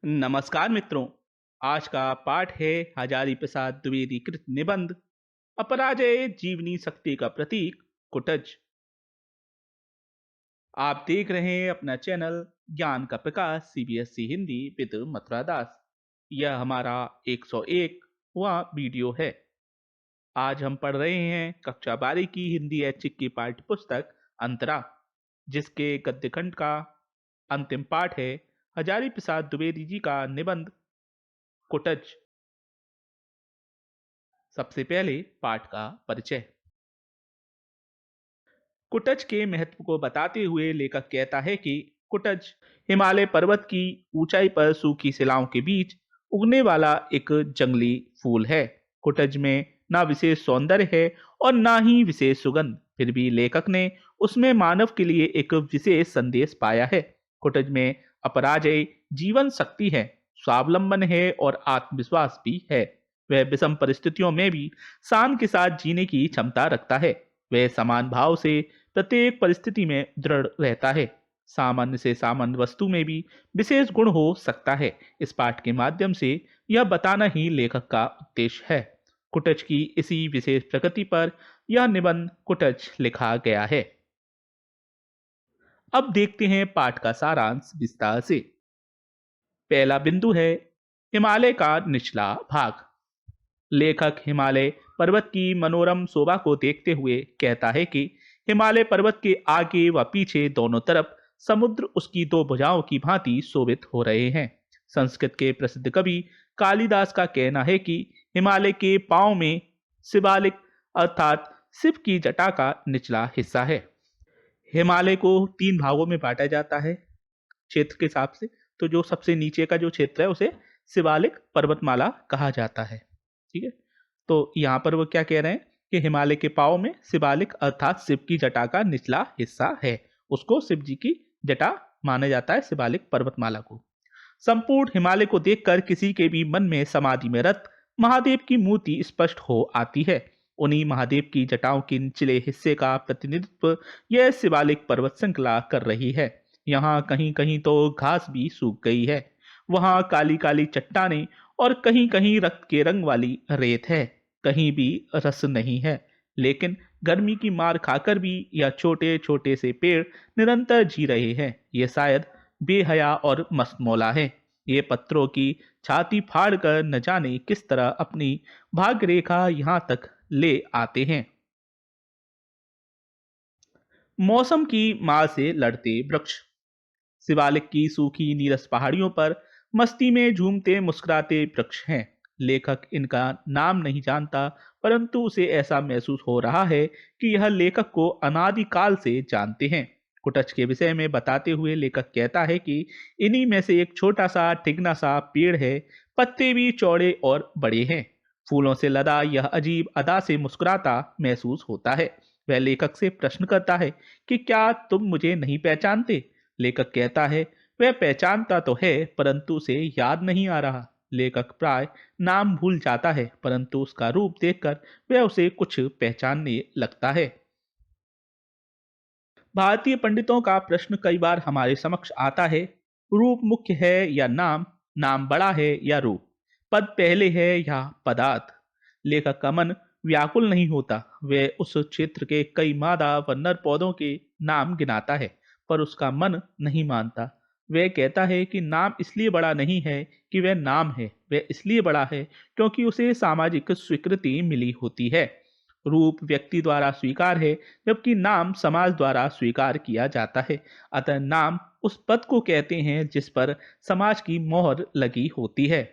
नमस्कार मित्रों। आज का पाठ है हजारी प्रसाद द्विवेदी कृत निबंध अपराजय जीवनी शक्ति का प्रतीक कुटज। आप देख रहे हैं अपना चैनल ज्ञान का प्रकाश सीबीएसई हिंदी विद मथुरा दास। यह हमारा 101वां वीडियो है। आज हम पढ़ रहे हैं कक्षा 12 की हिंदी ऐच्छिक की पाठ्य पुस्तक अंतरा, जिसके गद्य खंड का अंतिम पाठ है हजारी प्रसाद द्विवेदी जी का निबंध कुटज। सबसे पहले पाठ का परिचय। कुटज के महत्व को बताते हुए लेखक कहता है कि कुटज हिमालय पर्वत की ऊंचाई पर सूखी शिलाओं के बीच उगने वाला एक जंगली फूल है। कुटज में ना विशेष सौंदर्य है और ना ही विशेष सुगंध, फिर भी लेखक ने उसमें मानव के लिए एक विशेष संदेश पाया है। कुटज में अपराजय जीवन शक्ति है, स्वावलंबन है और आत्मविश्वास भी है। वह विषम परिस्थितियों में भी शान के साथ जीने की क्षमता रखता है। वह समान भाव से प्रत्येक परिस्थिति में दृढ़ रहता है। सामान्य से सामान्य वस्तु में भी विशेष गुण हो सकता है। इस पाठ के माध्यम से यह बताना ही लेखक का उद्देश्य है। कुटज की इसी विशेष प्रकृति पर यह निबंध कुटज लिखा गया है। अब देखते हैं पाठ का सारांश विस्तार से। पहला बिंदु है हिमालय का निचला भाग। लेखक हिमालय पर्वत की मनोरम शोभा को देखते हुए कहता है कि हिमालय पर्वत के आगे व पीछे दोनों तरफ समुद्र उसकी दो भुजाओं की भांति शोभित हो रहे हैं। संस्कृत के प्रसिद्ध कवि कालिदास का कहना है कि हिमालय के पांव में शिवालिक अर्थात शिव की जटा का निचला हिस्सा है। हिमालय को तीन भागों में बांटा जाता है क्षेत्र के हिसाब से। तो जो सबसे नीचे का जो क्षेत्र है उसे शिवालिक पर्वतमाला कहा जाता है। ठीक है। तो यहाँ पर वो क्या कह रहे हैं कि हिमालय के पांव में शिवालिक अर्थात शिव की जटा का निचला हिस्सा है, उसको शिव जी की जटा माना जाता है, शिवालिक पर्वतमाला को। संपूर्ण हिमालय को देखकर किसी के भी मन में समाधि में रत महादेव की मूर्ति स्पष्ट हो आती है। उन्हीं महादेव की जटाओं के निचले हिस्से का प्रतिनिधित्व यह शिवालिक पर्वत श्रृंखला कर रही है। यहाँ कहीं कहीं तो घास भी सूख गई है। वहाँ काली काली चट्टानें और कहीं कहीं रक्त के रंग वाली रेत है। कहीं भी रस नहीं है। लेकिन गर्मी की मार खाकर भी यह छोटे छोटे से पेड़ निरंतर जी रहे हैं। ये शायद बेहया और मस्तमौला है। ये पत्थरों की छाती फाड़कर न जाने किस तरह अपनी भाग्य रेखा यहाँ तक ले आते हैं। मौसम की मार से लड़ते वृक्ष। शिवालिक की सूखी नीरस पहाड़ियों पर मस्ती में झूमते मुस्कुराते वृक्ष हैं। लेखक इनका नाम नहीं जानता, परंतु उसे ऐसा महसूस हो रहा है कि यह लेखक को अनादिकाल से जानते हैं। कुटच के विषय में बताते हुए लेखक कहता है कि इन्हीं में से एक छोटा सा ठिगना सा पेड़ है। पत्ते भी चौड़े और बड़े हैं। फूलों से लदा यह अजीब अदा से मुस्कुराता महसूस होता है। वह लेखक से प्रश्न करता है कि क्या तुम मुझे नहीं पहचानते। लेखक कहता है वह पहचानता तो है, परंतु उसे याद नहीं आ रहा। लेखक प्राय नाम भूल जाता है, परंतु उसका रूप देखकर वह उसे कुछ पहचानने लगता है। भारतीय पंडितों का प्रश्न कई बार हमारे समक्ष आता है, रूप मुख्य है या नाम, नाम बड़ा है या रूप, पद पहले है या पदार्थ। लेखक का मन व्याकुल नहीं होता। वह उस क्षेत्र के कई मादा व नर पौधों के नाम गिनाता है, पर उसका मन नहीं मानता। वह कहता है कि नाम इसलिए बड़ा नहीं है कि वह नाम है, वह इसलिए बड़ा है क्योंकि उसे सामाजिक स्वीकृति मिली होती है। रूप व्यक्ति द्वारा स्वीकार है, जबकि नाम समाज द्वारा स्वीकार किया जाता है। अतः नाम उस पद को कहते हैं जिस पर समाज की मोहर लगी होती है।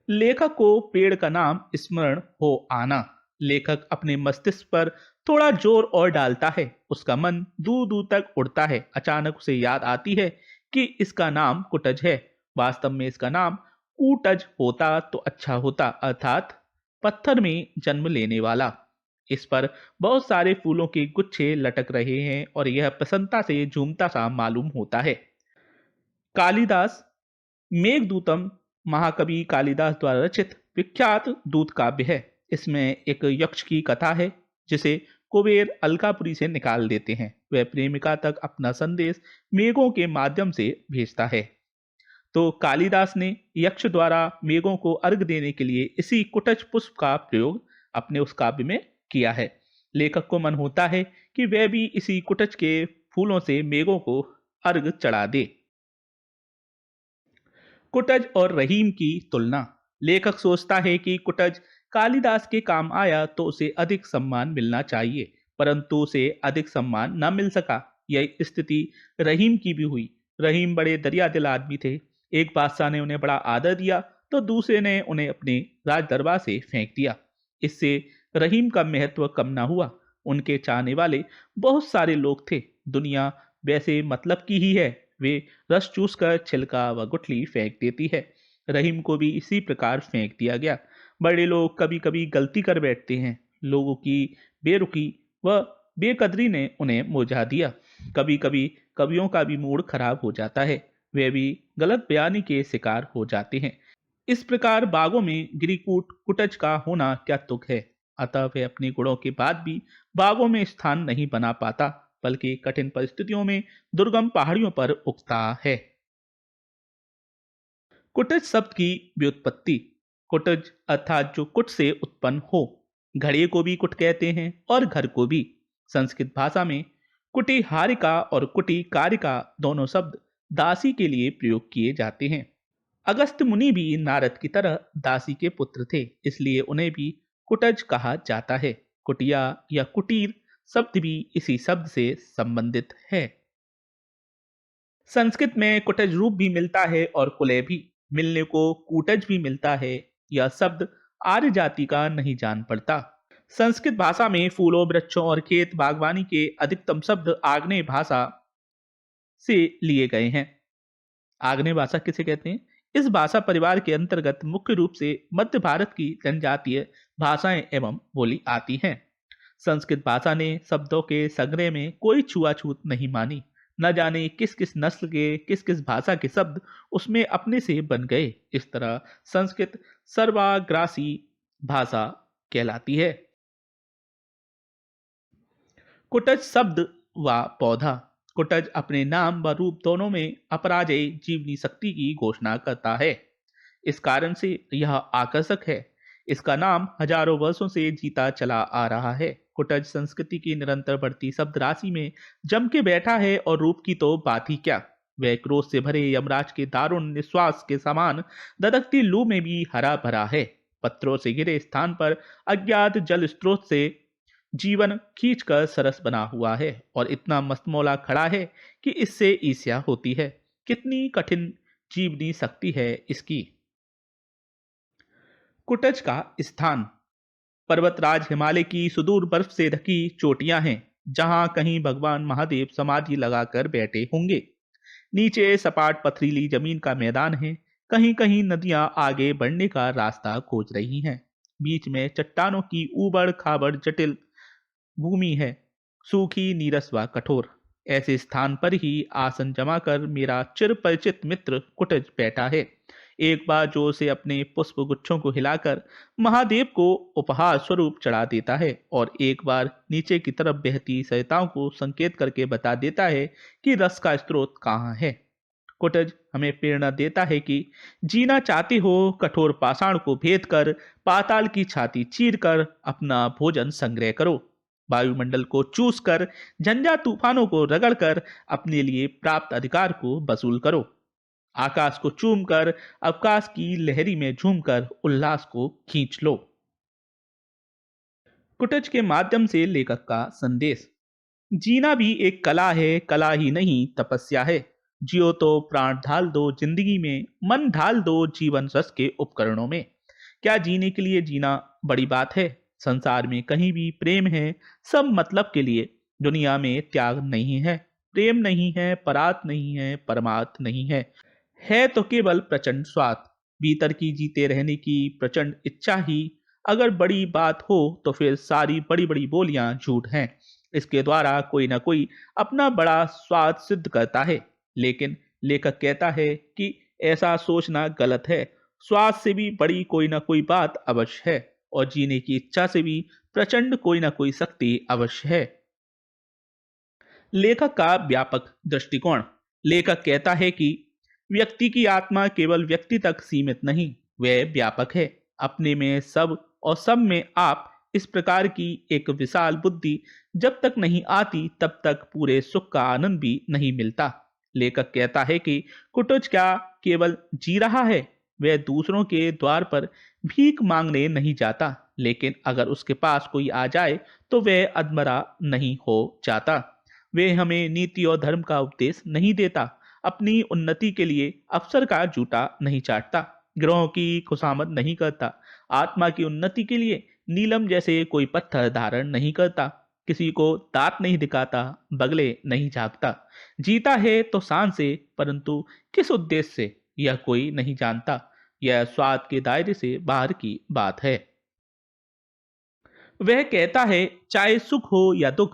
लेखक को पेड़ का नाम स्मरण हो आना। लेखक अपने मस्तिष्क पर थोड़ा जोर और डालता है। उसका मन दूर दूर तक उड़ता है। अचानक उसे याद आती है कि इसका नाम कुटज है। वास्तव में इसका नाम कूटज होता तो अच्छा होता, अर्थात पत्थर में जन्म लेने वाला। इस पर बहुत सारे फूलों के गुच्छे लटक रहे हैं और यह प्रसन्नता से झूमता सा मालूम होता है। कालिदास मेघदूतम महाकवि कालिदास द्वारा रचित विख्यात दूत काव्य है। इसमें एक यक्ष की कथा है जिसे कुबेर अलकापुरी से निकाल देते हैं। वह प्रेमिका तक अपना संदेश मेघों के माध्यम से भेजता है। तो कालिदास ने यक्ष द्वारा मेघों को अर्घ देने के लिए इसी कुटज पुष्प का प्रयोग अपने उस काव्य में किया है। लेखक को मन होता है कि वह भी इसी कुटज के फूलों से मेघों को अर्घ चढ़ा दे। कुटज और रहीम की तुलना। लेखक सोचता है कि कुटज कालिदास के काम आया तो उसे अधिक सम्मान मिलना चाहिए, परंतु उसे अधिक सम्मान न मिल सका। यह स्थिति रहीम की भी हुई। रहीम बड़े दरिया दिल आदमी थे। एक बादशाह ने उन्हें बड़ा आदर दिया तो दूसरे ने उन्हें अपने राज दरबार से फेंक दिया। इससे रहीम का महत्व कम ना हुआ। उनके चाहने वाले बहुत सारे लोग थे। दुनिया वैसे मतलब की ही है, वे रस चूस कर छिलका व गुठली फेंक देती है। रहीम को भी इसी प्रकार फेंक दिया गया। बड़े लोग कभी कभी गलती कर बैठते हैं। लोगों की बेरुखी व बेकदरी ने उन्हें मुरझा दिया। कभी कभी कवियों का भी मूड खराब हो जाता है। वे भी गलत बयानी के शिकार हो जाते हैं। इस प्रकार बागों में गिरिकूट कुटज का होना क्या तुक है। अतः वह अपने गुणों के बाद भी बागों में स्थान नहीं बना पाता, बल्कि कठिन परिस्थितियों में दुर्गम पहाड़ियों पर उगता है। कुटज शब्द की व्युत्पत्ति। कुटज अर्थात जो कुट से उत्पन्न हो। घड़े को भी कुट कहते हैं और घर को भी। संस्कृत भाषा में कुटी हारिका और कुटी कारिका दोनों शब्द दासी के लिए प्रयोग किए जाते हैं। अगस्त मुनि भी नारद की तरह दासी के पुत्र थे, इसलिए उन्हें भी कुटज कहा जाता है। कुटिया या कुटीर शब्द भी इसी शब्द से संबंधित है। संस्कृत में कुटज रूप भी मिलता है और कुलय भी। मिलने को कूटज भी मिलता है। यह शब्द आर्य जाति का नहीं जान पड़ता। संस्कृत भाषा में फूलों, वृक्षों और खेत बागवानी के अधिकतम शब्द आग्नेय भाषा से लिए गए हैं। आग्नेय भाषा किसे कहते हैं? इस भाषा परिवार के अंतर्गत मुख्य रूप से मध्य भारत की जनजातीय भाषाएं एवं बोली आती हैं। संस्कृत भाषा ने शब्दों के संग्रह में कोई छुआछूत नहीं मानी। न जाने किस किस नस्ल के किस किस भाषा के शब्द उसमें अपने से बन गए। इस तरह संस्कृत सर्वाग्रासी भाषा कहलाती है। कुटज शब्द व पौधा। कुटज अपने नाम व रूप दोनों में अपराजय जीवनी शक्ति की घोषणा करता है। इस कारण से यह आकर्षक है। इसका नाम हजारों वर्षों से जीता चला आ रहा है। कुटज संस्कृति की निरंतर बढ़ती शब्द राशि में जम के बैठा है और रूप की तो बात ही क्या। वह क्रोध से भरे यमराज के दारुण निश्वास के समान ददकती लू में भी हरा भरा है। पत्थरों से घिरे स्थान पर अज्ञात जल स्रोत से जीवन खींचकर सरस बना हुआ है और इतना मस्तमौला खड़ा है कि इससे ईर्ष्या होती है। कितनी कठिन जीवनी शक्ति है इसकी। कुटज का स्थान। पर्वतराज हिमालय की सुदूर बर्फ से ढकी चोटियां हैं, जहां कहीं भगवान महादेव समाधि लगाकर बैठे होंगे। नीचे सपाट पथरीली जमीन का मैदान है। कहीं कहीं नदियां आगे बढ़ने का रास्ता खोज रही हैं। बीच में चट्टानों की ऊबड़ खाबड़ जटिल भूमि है, सूखी, नीरस व कठोर। ऐसे स्थान पर ही आसन जमाकर मेरा चिर परिचित मित्र कुटज बैठा है। एक बार जोर से अपने पुष्प गुच्छों को हिलाकर महादेव को उपहार स्वरूप चढ़ा देता है और एक बार नीचे की तरफ बहती सरिताओं को संकेत करके बता देता है कि रस का स्रोत कहाँ है। कुटज हमें प्रेरणा देता है कि जीना चाहते हो, कठोर पाषाण को भेद कर पाताल की छाती चीर कर अपना भोजन संग्रह करो। वायुमंडल को चूस कर, झंझा तूफानों को रगड़ कर अपने लिए प्राप्त अधिकार को वसूल करो। आकाश को चूम कर अवकाश की लहरी में झूमकर उल्लास को खींच लो। कुटज के माध्यम से लेखक का संदेश। जीना भी एक कला है, कला ही नहीं तपस्या है। जियो तो प्राण ढाल दो जिंदगी में, मन ढाल दो जीवन रस के उपकरणों में। क्या जीने के लिए जीना बड़ी बात है? संसार में कहीं भी प्रेम है, सब मतलब के लिए। दुनिया में त्याग नहीं है, प्रेम नहीं है, परात नहीं है, परमार्थ नहीं है तो केवल प्रचंड स्वार्थ। भीतर की जीते रहने की प्रचंड इच्छा ही अगर बड़ी बात हो तो फिर सारी बड़ी बड़ी बोलियां झूठ हैं। इसके द्वारा कोई ना कोई अपना बड़ा स्वाद सिद्ध करता है, लेकिन लेखक कहता है कि ऐसा सोचना गलत है। स्वाद से भी बड़ी कोई ना कोई बात अवश्य है और जीने की इच्छा से भी प्रचंड कोई ना कोई शक्ति अवश्य है। लेखक का व्यापक दृष्टिकोण। लेखक कहता है कि व्यक्ति की आत्मा केवल व्यक्ति तक सीमित नहीं, वह व्यापक है। अपने में सब और सब में आप, इस प्रकार की एक विशाल बुद्धि जब तक नहीं आती तब तक पूरे सुख का आनंद भी नहीं मिलता। लेखक कहता है कि कुटुज क्या केवल जी रहा है, वह दूसरों के द्वार पर भीख मांगने नहीं जाता, लेकिन अगर उसके पास कोई आ जाए तो वह अधमरा नहीं हो जाता। वे हमें नीति और धर्म का उपदेश नहीं देता, अपनी उन्नति के लिए अवसर का जूता नहीं चाटता, ग्रहों की खुशामद नहीं करता, आत्मा की उन्नति के लिए नीलम जैसे कोई पत्थर धारण नहीं करता, किसी को दांत नहीं दिखाता, बगले नहीं झांकता। जीता है तो शान से, परंतु किस उद्देश्य से यह कोई नहीं जानता। यह स्वाद के दायरे से बाहर की बात है। वह कहता है, चाहे सुख हो या दुख,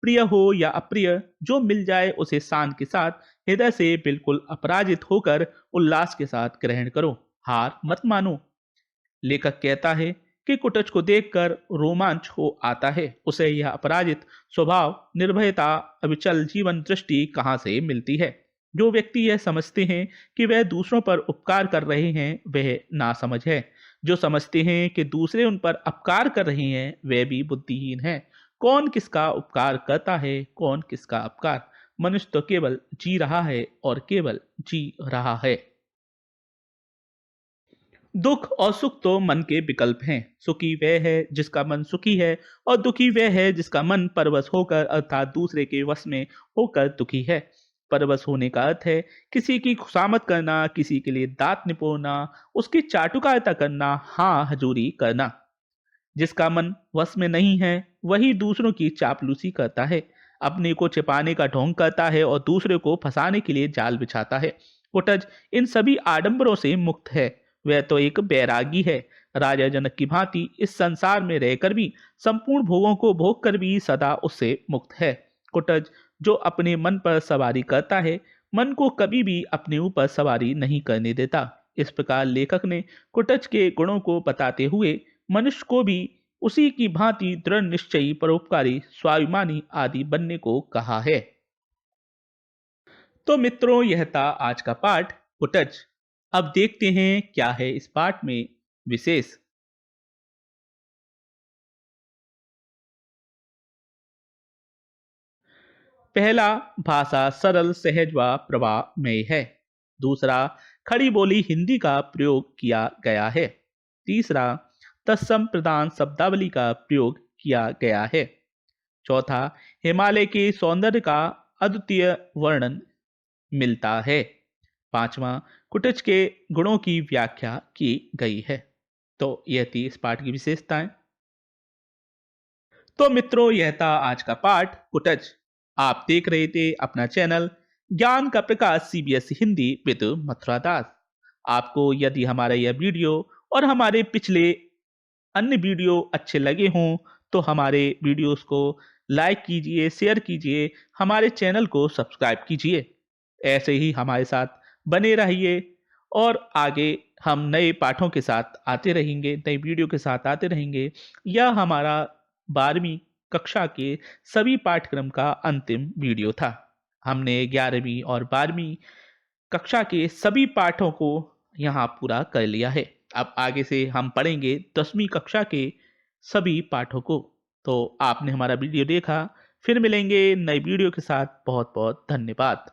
प्रिय हो या अप्रिय, जो मिल जाए उसे शान के साथ, हृदय से बिल्कुल अपराजित होकर उल्लास के साथ ग्रहण करो, हार मत मानो। लेखक कहता है कि कुटच को देखकर रोमांच हो आता है, उसे यह अपराजित स्वभाव, निर्भयता, अविचल जीवन दृष्टि कहाँ से मिलती है। जो व्यक्ति यह समझते हैं कि वह दूसरों पर उपकार कर रहे हैं, वह नासमझ है। जो समझते हैं कि दूसरे उन पर अपकार कर रहे हैं, वे भी बुद्धिहीन हैं। कौन किसका उपकार करता है, कौन किसका अपकार। मनुष्य तो केवल जी रहा है और केवल जी रहा है। दुख और सुख तो मन के विकल्प हैं। सुखी वह है जिसका मन सुखी है, और दुखी वह है जिसका मन परवश होकर, अर्थात दूसरे के वश में होकर दुखी है। परवश होने का अर्थ है किसी की खुशामद करना, किसी के लिए दांत निपोड़ना, उसकी चाटुकारिता करना, हाँ हजूरी करना। जिसका मन वश में नहीं है, वही दूसरों की चापलूसी करता है, अपने को छिपाने का ढोंग करता है और दूसरे को फंसाने के लिए जाल बिछाता है। कुटज इन सभी आडंबरों से मुक्त है। वह तो एक बैरागी है, राजा जनक की भांति इस संसार में रहकर भी, संपूर्ण भोगों को भोग कर भी सदा उससे मुक्त है। कुटज जो अपने मन पर सवारी करता है, मन को कभी भी अपने ऊपर सवारी नहीं करने देता। इस प्रकार लेखक ने कुटज के गुणों को बताते हुए मनुष्य को भी उसी की भांति दृढ़ निश्चयी, परोपकारी, स्वाभिमानी आदि बनने को कहा है। तो मित्रों, यह था आज का पाठ कुटज। अब देखते हैं क्या है इस पाठ में विशेष। पहला, भाषा सरल, सहज व प्रवाहमय है। दूसरा, खड़ी बोली हिंदी का प्रयोग किया गया है। तीसरा, तत्सम प्रधान शब्दावली का प्रयोग किया गया है। चौथा, हिमालय के सौंदर्य का अद्वितीय वर्णन मिलता है। पांचवा, कुटच के गुणों की व्याख्या की गई है। तो यह थी इस पाठ की विशेषताएं। तो मित्रों, यह था आज का पाठ कुटच। आप देख रहे थे अपना चैनल ज्ञान का प्रकाश सीबीएसई हिंदी विद मथुरा दास। आपको यदि हमारा यह वीडियो और हमारे पिछले अन्य वीडियो अच्छे लगे हों, तो हमारे वीडियोस को लाइक कीजिए, शेयर कीजिए, हमारे चैनल को सब्सक्राइब कीजिए। ऐसे ही हमारे साथ बने रहिए, और आगे हम नए पाठों के साथ आते रहेंगे, नई वीडियो के साथ आते रहेंगे। यह हमारा 12वीं कक्षा के सभी पाठ्यक्रम का अंतिम वीडियो था। हमने 11वीं और 12वीं कक्षा के सभी पाठों को यहाँ पूरा कर लिया है। अब आगे से हम पढ़ेंगे 10वीं कक्षा के सभी पाठों को। तो आपने हमारा वीडियो देखा, फिर मिलेंगे नई वीडियो के साथ। बहुत बहुत धन्यवाद।